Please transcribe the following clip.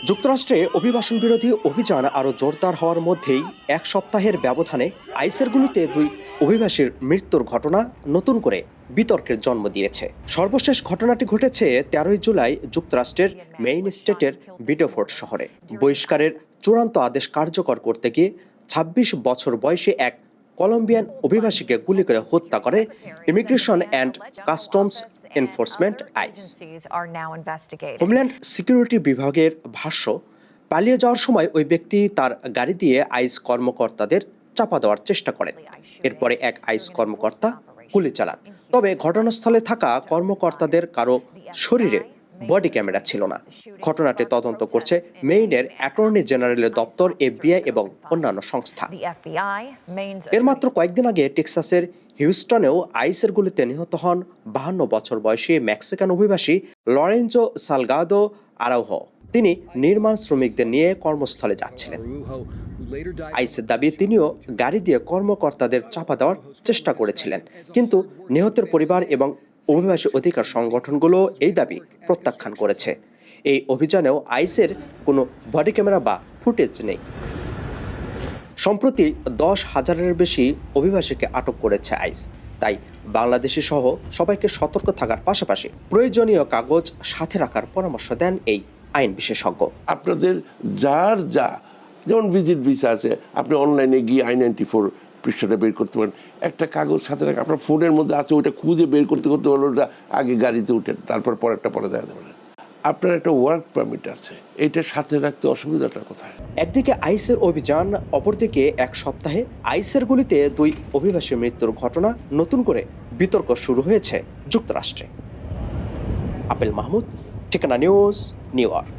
যুক্তরাষ্ট্রে অভিবাসন বিরোধী অভিযান আরও জোরদার হওয়ার মধ্যেই এক সপ্তাহের ব্যবধানে আইসের গুলিতে 2 অভিবাসীর মৃত্যুর ঘটনা নতুন করে বিতর্কের জন্ম দিয়েছে। সর্বশেষ ঘটনাটি ঘটেছে 13 জুলাই যুক্তরাষ্ট্রের মেইন স্টেটের বিডফোর্ড শহরে। বহিষ্কারের চূড়ান্ত আদেশ কার্যকর করতে গিয়ে 26 বছর বয়সী এক কলম্বিয়ান অভিবাসীকে গুলি করে হত্যা করে immigration and customs enforcement ICE. Homeland security বিভাগের ভাষ্য, পালিয়ে যাওয়ার সময় ওই ব্যক্তি তার গাড়ি দিয়ে আইস কর্মকর্তাদের চাপা দেওয়ার চেষ্টা করেন। এরপরে এক আইস কর্মকর্তা গুলি চালান। তবে ঘটনাস্থলে থাকা কর্মকর্তাদের কারো শরীরে বডি ক্যামেরা ছিল না। ঘটনাটি তদন্ত করছে মেইনের অ্যাটর্নি জেনারেলের দপ্তর, FBI এবং অন্যান্য সংস্থা। এর মাত্র কয়েকদিন আগে টেক্সাসের হিউস্টনেও আইসের গুলিতে নিহত হন 52 বছর বয়সী মেক্সিকান অভিবাসী লরেঞ্জো সালগাদো আরাউহো। তিনি নির্মাণ শ্রমিকদের নিয়ে কর্মস্থলে যাচ্ছিলেন। আইসের দাবি, তিনিও গাড়ি দিয়ে কর্মকর্তাদের চাপা দেওয়ার চেষ্টা করেছিলেন, কিন্তু নিহতের পরিবার এবং অভিবাসী অধিকার সংগঠনগুলো এই দাবি প্রত্যাখ্যান করেছে। এই অভিযানেও আইসের কোনো বডি ক্যামেরা বা ফুটেজ নেই। সম্প্রতি 10,000-এর বেশি অভিবাসীকে আটক করেছে আইস। তাই বাংলাদেশি সহ সবাইকে সতর্ক থাকার পাশাপাশি প্রয়োজনীয় কাগজ সাথে রাখার পরামর্শ দেন এই আইন বিশেষজ্ঞ। আপনাদের যা যেমন ভিজিট ভিসা আছে, আপনি অনলাইনে গিয়ে I-94 পৃষ্ঠাটা বের করতে পারেন। একটা কাগজ সাথে রাখা, আপনার ফোনের মধ্যে আছে, ওইটা খুঁজে বের করতে পারলে ওটা আগে গাড়িতে উঠেন, তারপর পরেরটা পরে দেখাতে পারেন। আপনার একটা ওয়ার্ক পারমিট আছে, এটা সাথে রাখতে অসুবিধাটা কোথায়? একদিকে আইসের অভিযান, অপরদিকে এক সপ্তাহে আইসের গুলিতে 2 অভিবাসী মৃত্যুর ঘটনা নতুন করে বিতর্ক শুরু হয়েছে যুক্তরাষ্ট্রে। আপেল মাহমুদ, ঠিকানা নিউজ, নিউ ইয়র্ক।